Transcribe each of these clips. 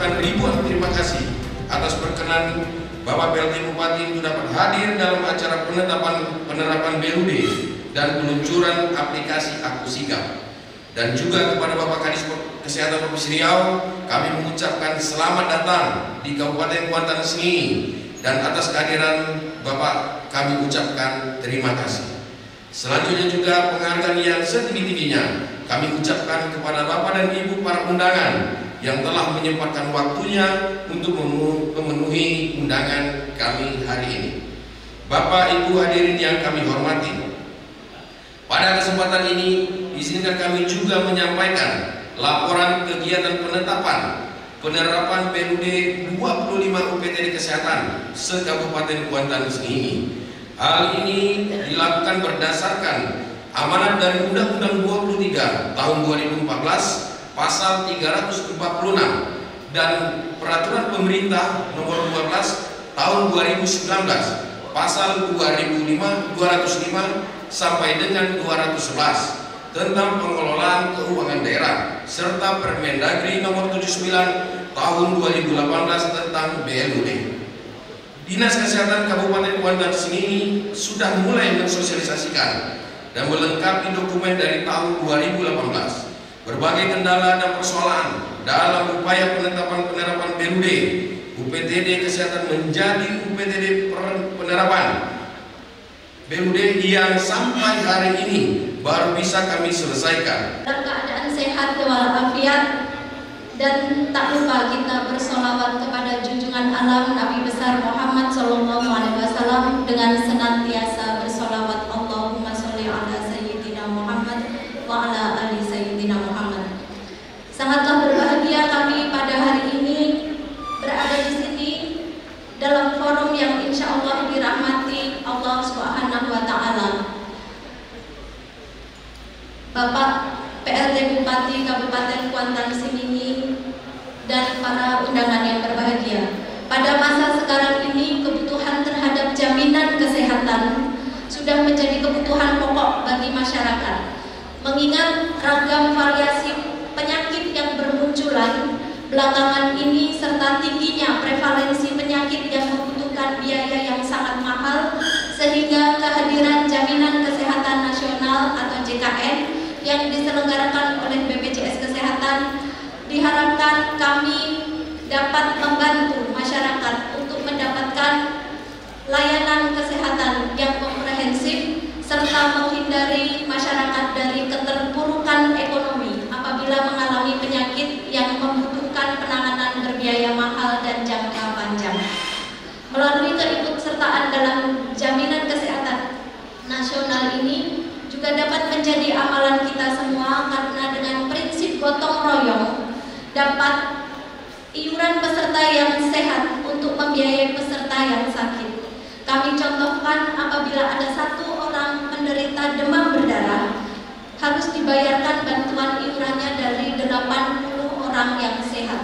mengucapkan ribuan terima kasih atas perkenan Bapak PLT Bupati untuk dapat hadir dalam acara penerapan BUD dan peluncuran aplikasi Aku Sigap. Dan juga kepada Bapak Kadis Kesehatan Provinsi Riau, kami mengucapkan selamat datang di Kabupaten Kuantan Sengingi, dan atas kehadiran Bapak kami ucapkan terima kasih. Selanjutnya juga penghargaan yang setinggi-tingginya kami ucapkan kepada Bapak dan Ibu para undangan yang telah menyempatkan waktunya untuk memenuhi undangan kami hari ini. Bapak Ibu hadirin yang kami hormati, pada kesempatan ini izinkan kami juga menyampaikan laporan kegiatan penerapan BUD 25 UPTD Kesehatan se-Kabupaten Kuantan Sengingi. Hal ini dilakukan berdasarkan amanat dari Undang-Undang 23 tahun 2014 Pasal 346 dan Peraturan Pemerintah Nomor 12 Tahun 2019 Pasal 205 sampai dengan 211 tentang pengelolaan keuangan daerah serta Permendagri Nomor 79 Tahun 2018 tentang BLUD. Dinas Kesehatan Kabupaten Kuantan Sengingi sudah mulai mensosialisasikan dan melengkapi dokumen dari tahun 2018. Berbagai kendala dan persoalan dalam upaya penerapan BUD, UPTD Kesehatan menjadi UPTD penerapan BUD yang sampai hari ini baru bisa kami selesaikan. Dalam keadaan sehat walafiat, dan tak lupa kita bersolawat kepada junjungan alam Nabi besar Muhammad SAW dengan senantiasa bersolawat Allahumma sholli ala sayyidina Muhammad wa ala ali sayyidina Muhammad. Sangatlah berbahagia kami pada hari ini berada di sini dalam forum yang insya Allah dirahmati Allah Subhanahu wa Ta'ala. Bapak PLT Bupati Kabupaten Kuantan Sengingi dan para undangan yang berbahagia, pada masa sekarang ini kebutuhan terhadap jaminan kesehatan sudah menjadi kebutuhan pokok bagi masyarakat. Mengingat ragam variasi penyakit yang bermunculan belakangan ini serta tingginya prevalensi penyakit yang membutuhkan biaya yang sangat mahal, sehingga kehadiran Jaminan Kesehatan Nasional atau JKN yang diselenggarakan oleh BPJS Kesehatan diharapkan kami dapat membantu masyarakat untuk mendapatkan layanan kesehatan yang komprehensif serta menghindari masyarakat dari keterpurukan ekonomi apabila mengalami penyakit yang membutuhkan penanganan berbiaya mahal dan jangka panjang. Melalui keikutsertaan dalam Jaminan Kesehatan Nasional ini juga dapat menjadi amalan kita semua, karena dengan prinsip gotong royong dapat iuran peserta yang sehat untuk membiayai peserta yang sakit. Kami contohkan, apabila ada satu orang menderita demam berdarah, harus dibayarkan bantuan iurannya dari 80 orang yang sehat.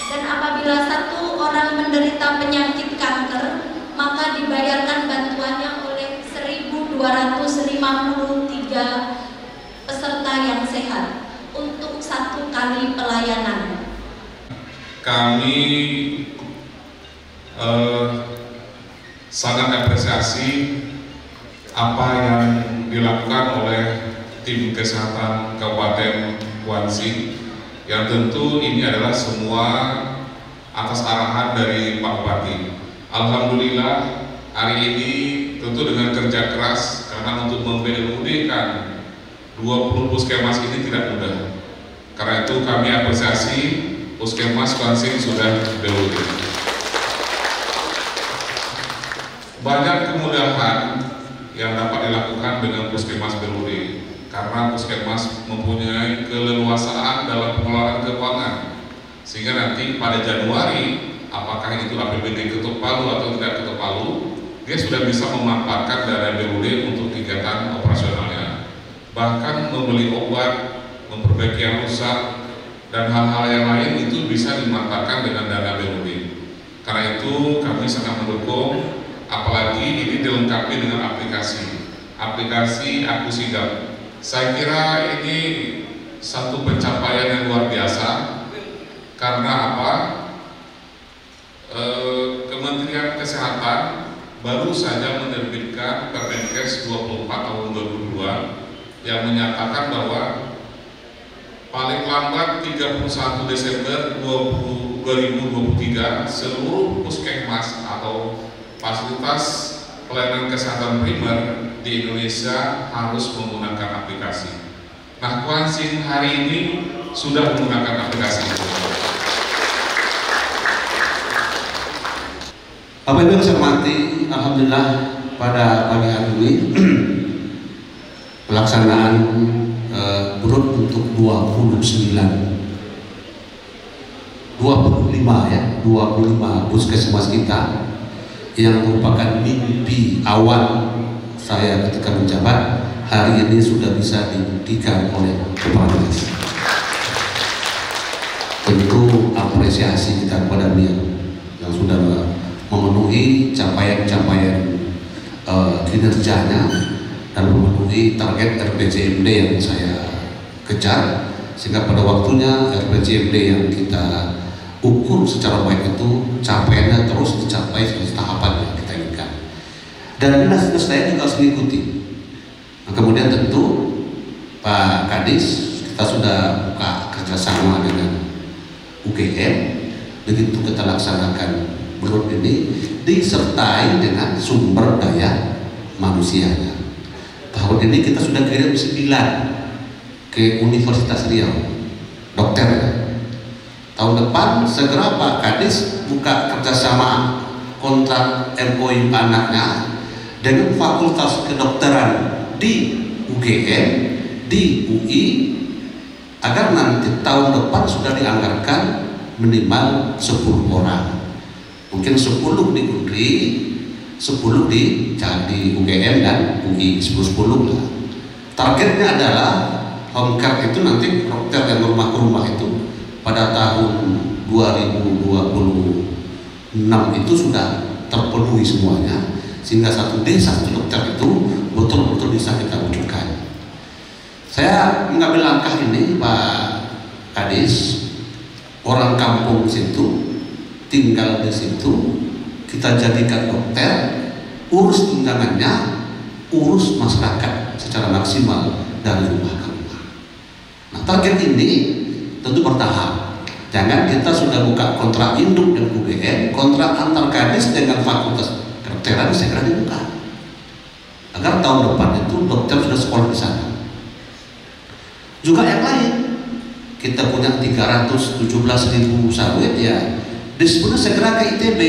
Dan apabila satu orang menderita penyakit kanker, maka dibayarkan bantuannya oleh 1.253 peserta yang sehat untuk satu kali pelayanan. Kami sangat apresiasi apa yang dilakukan oleh tim kesehatan Kabupaten Kuansi, yang tentu ini adalah semua atas arahan dari Pak Bupati. Alhamdulillah hari ini tentu dengan kerja keras, karena untuk membeludkan 20 puskesmas ini tidak mudah. Karena itu kami apresiasi puskesmas Kuansi sudah BUD. Banyak kemudahan yang dapat dilakukan dengan puskesmas BUD, karena puskesmas mempunyai keleluasaan dalam pengelolaan keuangan, sehingga nanti pada Januari, apakah itu APBD Ketok Palu atau tidak Ketok Palu, dia sudah bisa memanfaatkan dana BUD untuk kegiatan operasionalnya, bahkan membeli obat, memperbaiki yang rusak, dan hal-hal yang lain itu bisa dimanfaatkan dengan dana BUD. Karena itu kami sangat mendukung, apalagi ini dilengkapi dengan aplikasi Aku Sigap. Saya kira ini satu pencapaian yang luar biasa. Karena apa? Kementerian Kesehatan baru saja menerbitkan Permenkes 24 tahun 2022 yang menyatakan bahwa paling lambat 31 Desember 2023 seluruh puskesmas atau fasilitas pelayanan kesehatan primer di Indonesia harus menggunakan aplikasi. Nah, Kuansing hari ini sudah menggunakan aplikasi. Bapak Ibu yang saya hormati, alhamdulillah pada pagi hari ini pelaksanaan BRUT untuk 25 puskesmas kita yang merupakan mimpi awal saya ketika menjabat, hari ini sudah bisa dibuktikan oleh Kepala Dinas. Tentu apresiasi kita kepada beliau yang sudah memenuhi capaian-capaian kinerjanya dan memenuhi target RPJMD yang saya kejar, sehingga pada waktunya RPJMD yang kita ukur secara baik itu capaiannya terus dicapai sesuai tahapan yang kita inginkan, dan dinas-dinas saya juga harus mengikuti. Nah, kemudian tentu Pak Kadis, kita sudah buka kerjasama dengan UGM, begitu kita laksanakan BRUT ini disertai dengan sumber daya manusianya. Tahun ini kita sudah kirim 9 ke Universitas Riau, dokter. Tahun depan segera Pak Kadis buka kerjasama kontrak MOU anaknya dengan Fakultas Kedokteran di UGM, di UI, agar nanti tahun depan sudah dianggarkan minimal 10 orang. Mungkin 10 di UNRI, 10 di UGM dan UI, 10-10 lah. Targetnya adalah home care itu nanti dokter dan rumah ke rumah itu pada tahun 2026 itu sudah terpenuhi semuanya, sehingga satu desa satu dokter itu betul-betul bisa kita wujudkan. Saya mengambil langkah ini Pak Kadis, orang kampung situ, tinggal di situ, kita jadikan dokter, urus tunjangannya, urus masyarakat secara maksimal dari rumah ke rumah. Nah, target ini tentu bertahap. Jangan kita sudah buka kontrak induk dan UGM, kontrak antar Kadis dengan Fakultas Kedokteran segera dibuka, agar tahun depan itu dokter sudah sekolah di sana. Juga yang lain, kita punya 317.000 sawit ya, disebutnya segera ke ITB.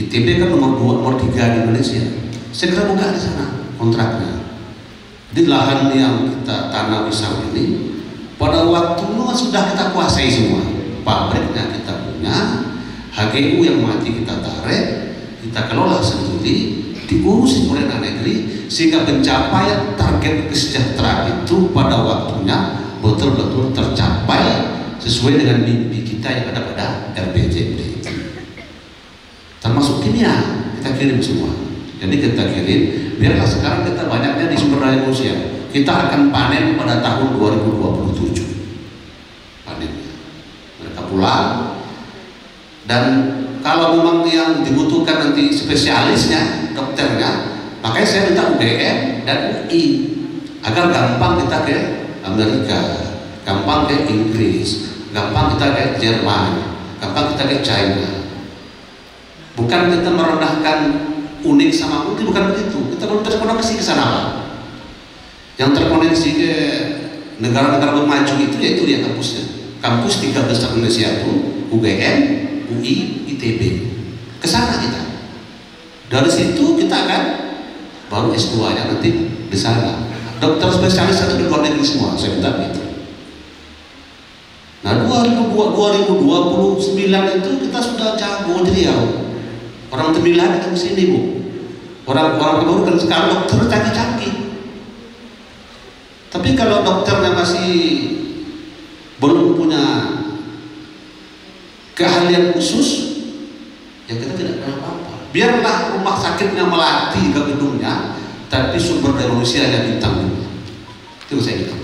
ITB kan nomor 3 di Indonesia. Segera buka di sana kontraknya. Di lahan yang kita tanam di sawit ini, pada waktunya sudah kita kuasai semua. Pabriknya kita punya, HGU yang mati kita tarik, kita kelola sendiri, diurusin oleh anak negeri, sehingga pencapaian target kesejahteraan itu pada waktunya betul-betul tercapai sesuai dengan mimpi kita yang ada pada RPJMD. Termasuk kimia kita kirim semua. Jadi kita kirim, biarlah sekarang kita banyaknya di sumber daya manusia. Kita akan panen pada tahun 2027 panennya. Mereka pulang, dan kalau memang yang dibutuhkan nanti spesialisnya, dokternya, makanya saya minta UGM dan UI agar gampang kita ke Amerika, gampang ke Inggris, gampang kita ke Jerman, gampang kita ke China. Bukan kita merendahkan unik sama putih, bukan begitu. Kita belum terkoneksi ke sana, Pak. Yang terkoneksi ke negara-negara maju itu yaitu dia kampusnya. Kampus 3 besar Indonesia itu UGM, UI, ITB. Ke sana kita. Dari situ kita akan baru S2-nya nanti di sana. Dokter spesialis itu di luar negeri semua, saya minta begitu. Nah, 2029 itu kita sudah jago di Riau. Orang Tembilan kan sini, Bu. Orang-orang baru kan sekarang dokter canggih-canggih. Tapi kalau dokternya masih belum punya keahlian khusus, ya kita tidak ada apa-apa. Biarlah rumah sakitnya melatih ke gedungnya, tapi sumber daya manusia yang bintang 5. Itu saya bilang.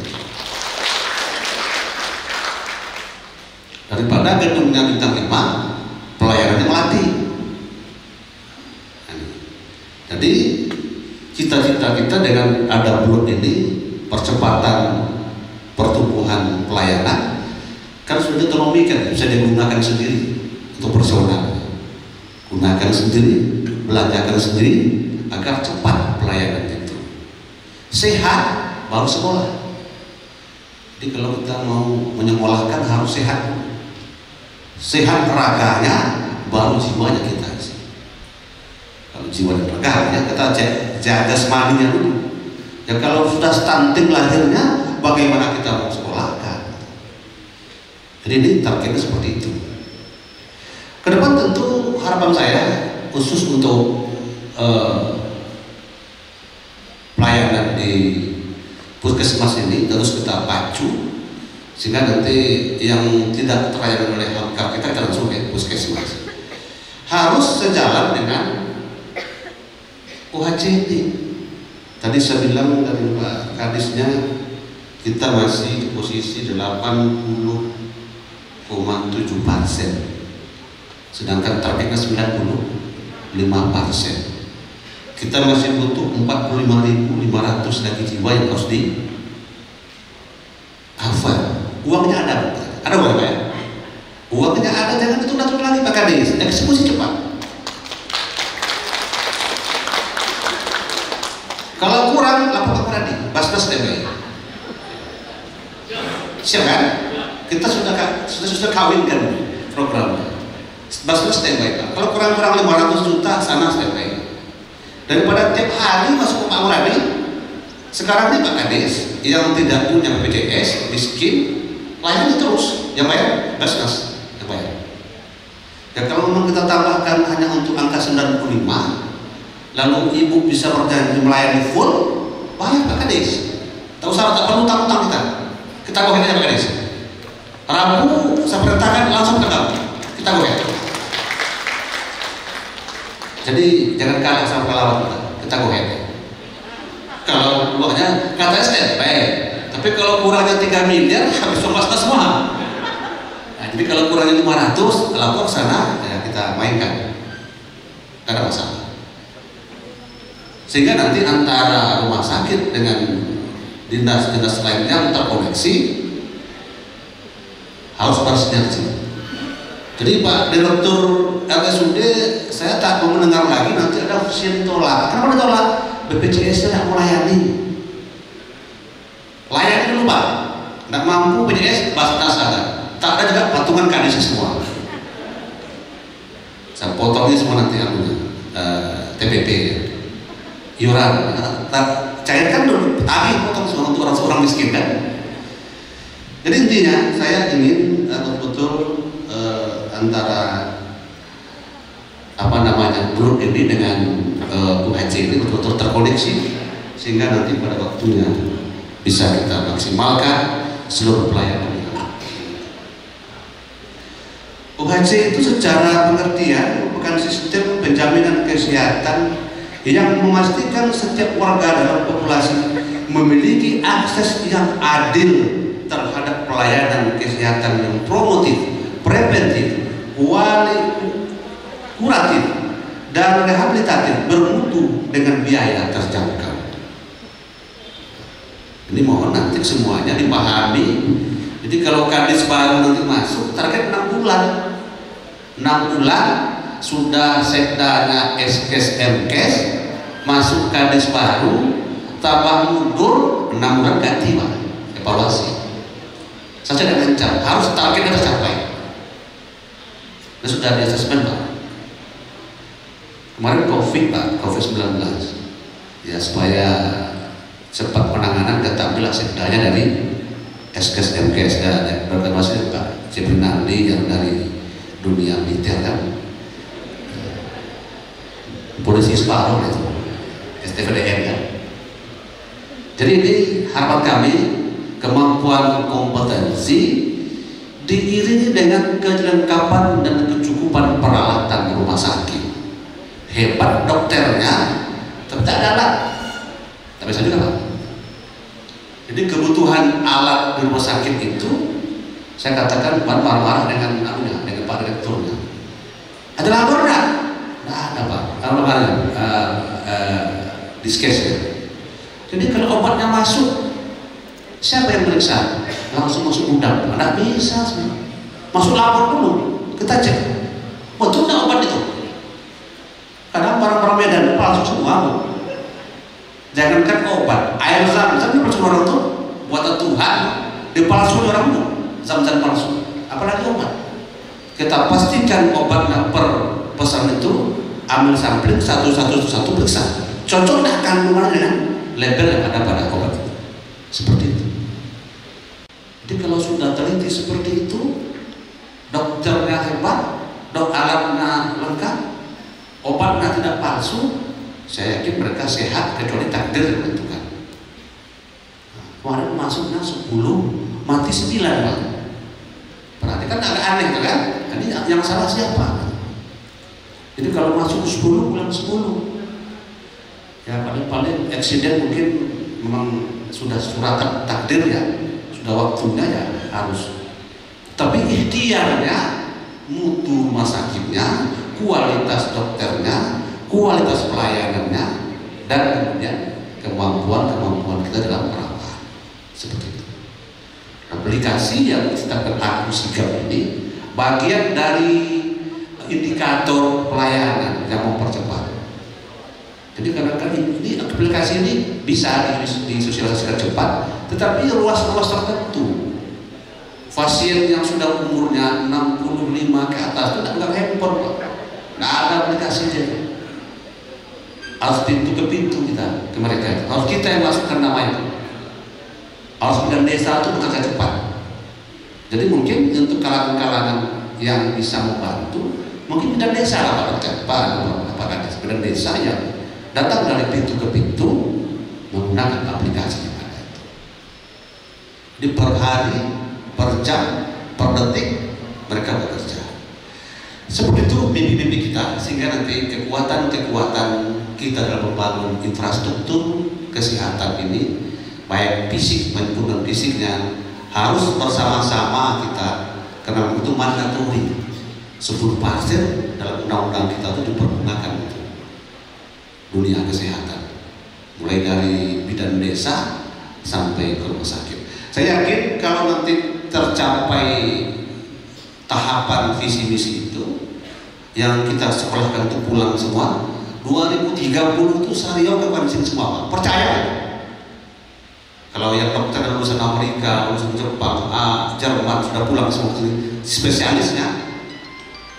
Daripada gedungnya bintang 5, pelayanannya melatih. Jadi cita-cita kita dengan ada BLUT ini, percepatan pertumbuhan pelayanan, kan sudah diotonomikan, bisa digunakan sendiri untuk personal, gunakan sendiri, belanjakan sendiri agar cepat pelayanan itu. Sehat baru sekolah. Jadi kalau kita mau menyekolahkan harus sehat, sehat raganya baru jiwanya kita. Kalau jiwa dan raganya kita jaga jasmaninya dulu. Ya kalau sudah stunting lahirnya, bagaimana kita mau sekolahkan? Jadi ini targetnya seperti itu. Kedepan tentu harapan saya khusus untuk pelayanan di puskesmas ini terus kita pacu sehingga nanti yang tidak terlayani oleh HAMKAR kita langsung ke puskesmas harus sejalan dengan UHC ini. Tadi saya bilang dari Pak Kadisnya kita masih di posisi 80,7%, sedangkan targetnya 95%. Kita masih butuh 45.500 lagi jiwa yang harus di cover. Uangnya ada uang ya? Uangnya ada, jangan ditunda-tunda lagi Pak Kadis, eksekusi cepat. Kalau kurang, lapor kepada di Basnas DPR. Siap kan? Kita sudah kawinkan programnya. Basnas DPR. Kalau kurang-kurang 500 juta sana DPR. Daripada tiap hari masuk ke Pak Muradi, sekarang ini Pak Kadis yang tidak punya BPJS, miskin, layani terus, yang bayar Basnas, yang bayar. Ya kalau memang kita tambahkan hanya untuk angka 95, lalu ibu bisa berjanji melayani full, bayar Pak Kadis. Tak usah, tak perlu utang-utang kita goyang aja Pak Kadis. Rabu saya perintahkan langsung ke kamu, kita goyang. Jadi jangan kalah sama kelawat kita goyang. Kalau uangnya katanya standby, tapi kalau kurangnya 3 miliar habis swasta semua. Nah, jadi kalau kurangnya 500 lapor sana ya kita mainkan, tidak ada masalah. Sehingga nanti antara rumah sakit dengan dinas-dinas lain yang terkoneksi harus bersinergi. Jadi Pak Direktur RSUD saya tak mau mendengar lagi nanti ada pasien tolak. Kenapa ditolak? BPJS tidak melayani. Layani dulu Pak. Tidak mampu BPJS Basnas ada. Tak ada juga patungan Kadis semua. Saya potongnya semua nanti TPP ya. Iuran, cairkan dulu, tagih potong semua untuk orang miskin kan. Jadi intinya saya ingin betul-betul antara grup ini dengan UHC ini betul-betul terkoneksi sehingga nanti pada waktunya bisa kita maksimalkan seluruh pelayanan. UHC itu secara pengertian merupakan sistem penjaminan kesehatan yang memastikan setiap warga dalam populasi memiliki akses yang adil terhadap pelayanan kesehatan yang promotif, preventif, kuratif, dan rehabilitatif bermutu dengan biaya terjangkau. Ini mohon nanti semuanya dipahami. Jadi kalau kadis baru nanti masuk, target 6 bulan. 6 bulan sudah sekdanya eskes MKes, masuk kadis baru, tambah mundur 6 bulan ganti Pak, evaluasi. Saya tidak lancar, harus targetnya tercapai. Dan sudah di asesmen Pak. Kemarin COVID Pak, COVID-19, ya supaya cepat penanganan kita ambil sekdanya dari eskes MKes dan berterima Pak Jeprinandi yang dari dunia militer kan, polisi separuh itu STVDN kan. Jadi ini harapan kami, kemampuan kompetensi diiringi dengan kelengkapan dan kecukupan peralatan rumah sakit. Hebat dokternya, tapi tak ada alat. Tapi saya juga Pak. Jadi kebutuhan alat di rumah sakit itu, saya katakan bukan marah-marah dengan Pak Direkturnya. Ada lapor enggak? Nah, ada Pak. Kalau kemarin diskes ya. Jadi kalau obatnya masuk, siapa yang meriksa? Langsung masuk gudang, nggak bisa sebenarnya. Masuk lapor dulu, kita cek betul nggak obat itu. Kadang barang-barang Medan palsu semua. Jangankan obat, air zam-zam itu palsu orang tuh, buatan Tuhan, dipalsu orang tuh, zam-zam palsu. Apalagi obat. Kita pastikan obatnya per pesan itu, ambil sampling satu periksa. Cocok nggak kandungan dengan label yang ada pada obat itu. Seperti itu. Jadi kalau sudah teliti seperti itu, dokternya hebat, alatnya lengkap, obatnya tidak palsu, saya yakin mereka sehat kecuali takdir yang menentukan. Kemarin masuknya 10, mati 9 Pak. Berarti kan agak aneh kan? Ini yang salah siapa? Jadi kalau masuk 10 pulang 10. Ya paling eksiden mungkin memang sudah suratan takdir ya, sudah waktunya ya harus. Tapi ikhtiarnya, mutu rumah sakitnya, kualitas dokternya, kualitas pelayanannya, dan kemudian kemampuan kita dalam perawat. Seperti itu. Aplikasi yang kita Aku Sigap ini bagian dari indikator pelayanan yang mempercepat. Jadi kadang-kadang ini aplikasi ini bisa disosialisasikan cepat, tetapi ruas-ruas tertentu. Pasien yang sudah umurnya 65 ke atas itu tidak handphone Pak. Nggak ada aplikasinya. Harus pintu ke pintu kita ke mereka. Harus kita yang masukkan namanya. Harus bidang desa itu bekerja cepat. Jadi mungkin untuk kalangan-kalangan yang bisa membantu, mungkin bidang desa lah Pak bidang desa yang datang dari pintu ke pintu menggunakan aplikasi yang ada itu. Di per hari, per jam, per detik mereka bekerja. Seperti itu mimpi-mimpi kita, sehingga nanti kekuatan-kekuatan kita dalam membangun infrastruktur kesehatan ini, baik fisik maupun non fisiknya, harus bersama-sama kita, karena itu mandatori. 10% dalam undang-undang kita itu dipergunakan untuk dunia kesehatan, mulai dari bidan desa sampai ke rumah sakit. Saya yakin kalau nanti tercapai tahapan visi misi itu, yang kita sekolahkan itu pulang semua, 2030 itu Sario akan sini semua Pak. Percaya ya? Kalau yang dokter lulusan Amerika, lulusan Jepang, Jerman sudah pulang semua sini, spesialisnya.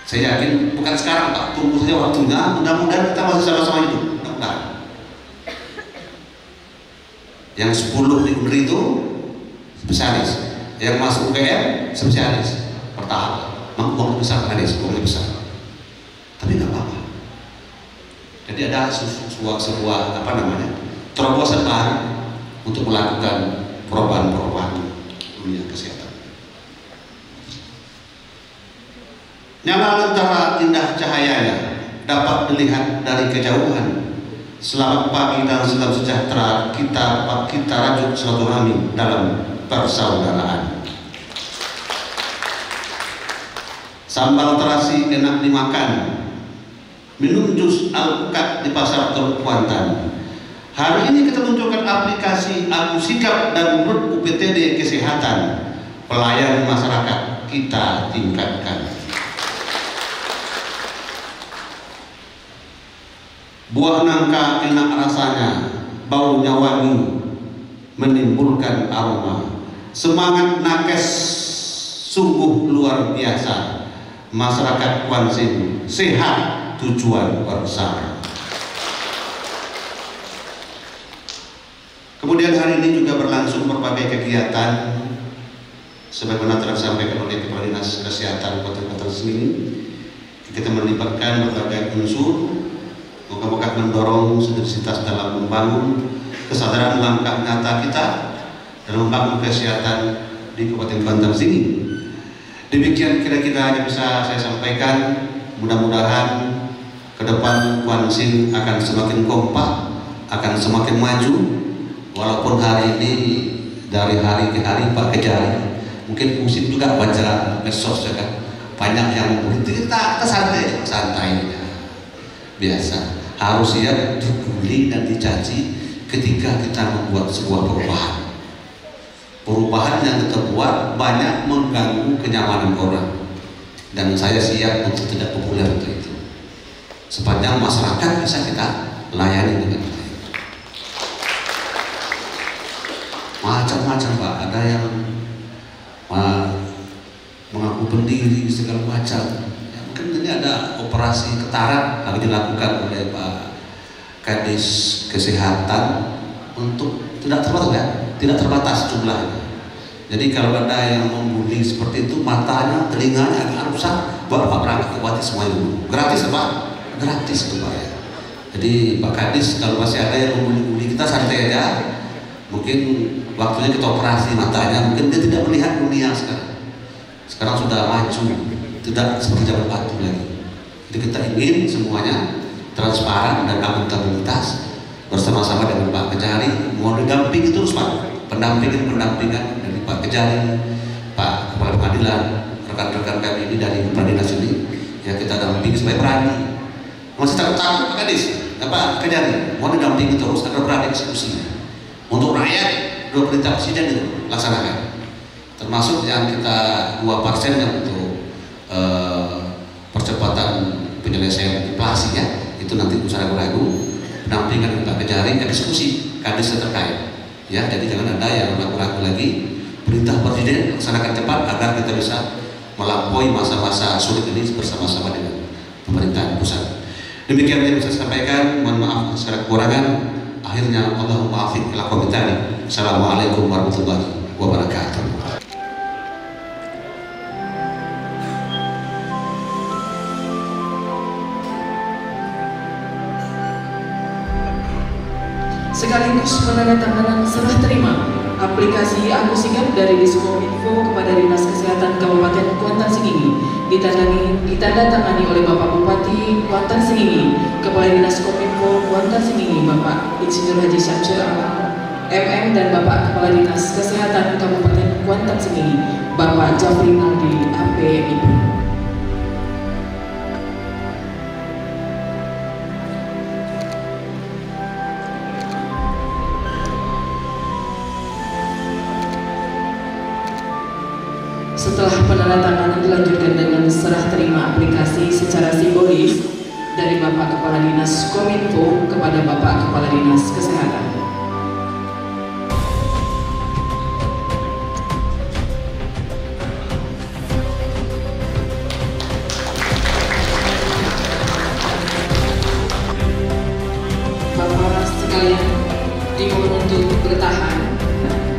Saya yakin bukan sekarang Pak, tunggu saja waktunya, mudah-mudahan kita masih sama-sama hidup, mudah-mudahan. Yang 10 di UNRI itu spesialis, yang masuk UGM spesialis, bertahap. Mampu besar kan, sebuah besar. Tapi nggak apa-apa. Jadi ada sebuah terobosan baru untuk melakukan perubahan-perubahan dunia kesehatan. Nyala lentera indah cahayanya dapat dilihat dari kejauhan. Selamat pagi dan salam sejahtera, kita rajut silaturahmi dalam persaudaraan. Sambal terasi enak dimakan, minum jus alpukat di pasar Teluk Kuantan. Hari ini kita luncurkan aplikasi Aku Sigap dan Grup UPTD Kesehatan. Pelayanan masyarakat kita tingkatkan. Buah nangka enak rasanya, baunya wangi, menimbulkan aroma. Semangat nakes sungguh luar biasa. Masyarakat Kuansin sehat tujuan bersama. Kemudian hari ini juga berlangsung berbagai kegiatan sebagaimana telah disampaikan oleh Kepala Dinas Kesehatan Kota sini. Kita melibatkan berbagai unsur, moga-moga mendorong sinergitas dalam membangun kesadaran langkah nyata kita dalam membangun kesehatan di Kabupaten Banten sini. Demikian kira-kira yang bisa saya sampaikan. Mudah-mudahan ke depan Kuansin akan semakin kompak, akan semakin maju. Walaupun hari ini dari hari ke hari Pak Kejari, mungkin musim juga baca medsos ya kan, banyak yang mengkritik, kita santai biasa. harus siap dibully dan dicaci ketika kita membuat sebuah perubahan. Perubahan yang kita buat banyak mengganggu kenyamanan orang, dan saya siap untuk tidak populer untuk itu. Sepanjang masyarakat bisa kita layani dengan baik. Macam-macam Pak, ada yang mengaku pendiri segala macam. Ya, mungkin ini ada operasi ketara yang dilakukan oleh Pak Kadis Kesehatan untuk tidak terbatas jumlahnya. Jadi kalau ada yang membuli seperti itu, matanya, telinganya agak rusak, baru Pak berangkat ke Wati semuanya dulu. Gratis Pak? Gratis itu Pak ya. Jadi Pak Kadis, kalau masih ada yang membuli kita, santai aja. Mungkin waktunya kita operasi matanya, mungkin dia tidak melihat dunia sekarang. Sekarang sudah maju, tidak seperti zaman batu lagi. Jadi kita ingin semuanya transparan dan akuntabilitas bersama-sama dengan Pak Kejari. Mau didampingi terus Pak, pendampingan dari Pak Kejari, Pak Kepala Pengadilan, rekan-rekan kami ini dari Pradinas ini, ya kita dampingi supaya berani. Masih takut-takut Pak Kadis, Pak Kejari, mau didampingi terus agar berani diskusi. Untuk rakyat, dua perintah presiden itu laksanakan. Termasuk yang kita 2% yang untuk percepatan penyelesaian inflasi ya, itu nanti usaha ragu-ragu pendampingan Pak Kejari, diskusi kadis terkait ya. Jadi jangan ada yang ragu-ragu lagi, perintah presiden laksanakan cepat agar kita bisa melampaui masa-masa sulit ini bersama-sama dengan pemerintahan pusat. Demikian yang bisa saya sampaikan, mohon maaf segala kekurangan. Akhirnya Allahumma afiq ila qamitani. Assalamualaikum warahmatullahi wabarakatuh. Sekaligus penandatanganan serah terima aplikasi Aku Sigap dari Diskominfo kepada Dinas Kesehatan Kabupaten Kuantan Sengingi ditandatangani oleh Bapak Bupati Kuantan Sengingi, Kepala Dinas Kominfo Kuantan Sengingi Bapak Insinyur Haji Syamsul Alam MM, dan Bapak Kepala Dinas Kesehatan Kabupaten Kuantan Sengingi Bapak Jafri Naldi APMIP. Setelah penandatanganan dilanjutkan dengan serah terima aplikasi secara simbolis dari Bapak Kepala Dinas Kominfo kepada Bapak Kepala Dinas Kesehatan. Bapak sekalian dimohon untuk bertahan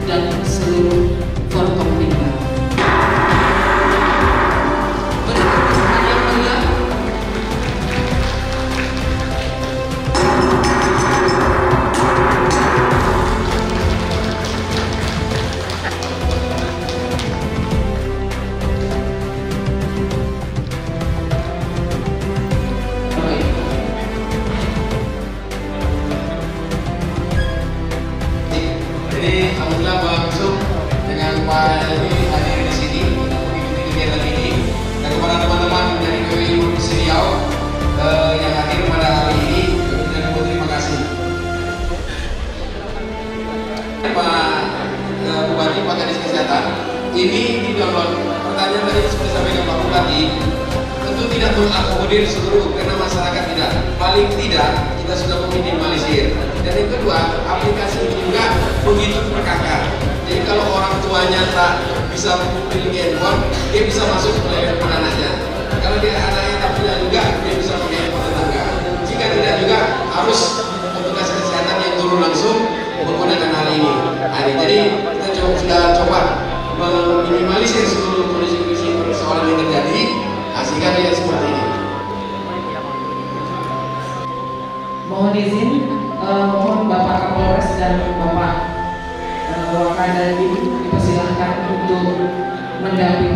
dan seluruh forkopimda. Jadi alhamdulillah langsung dengan Pak ini hadir di sini untuk mengikuti kegiatan ini, dan kepada teman-teman dari KWI Provinsi Riau yang hadir pada hari ini, kami terima kasih. Pak Bupati, Pak Kadis Kesehatan, ini di dalam pertanyaan tadi seperti sampaikan Pak Bupati, tentu tidak mengakomodir seluruh, karena masyarakat tidak, paling tidak kita sudah meminimalisir. Dan yang kedua, aplikasi ini juga begitu perkakar. Jadi kalau orang tuanya tak bisa memiliki handphone, dia bisa masuk ke handphone anaknya. Kalau dia anaknya tak punya juga, dia bisa pakai handphone tetangga. Jika tidak juga harus petugas kesehatan yang turun langsung menggunakan hal ini. Jadi kita sudah coba meminimalisir seluruh kondisi-kondisi persoalan yang terjadi, hasilkan dia seperti ini. Mohon izin, mohon Bapak Kapolres dan Bapak Wakanda dipersilahkan untuk mendampingi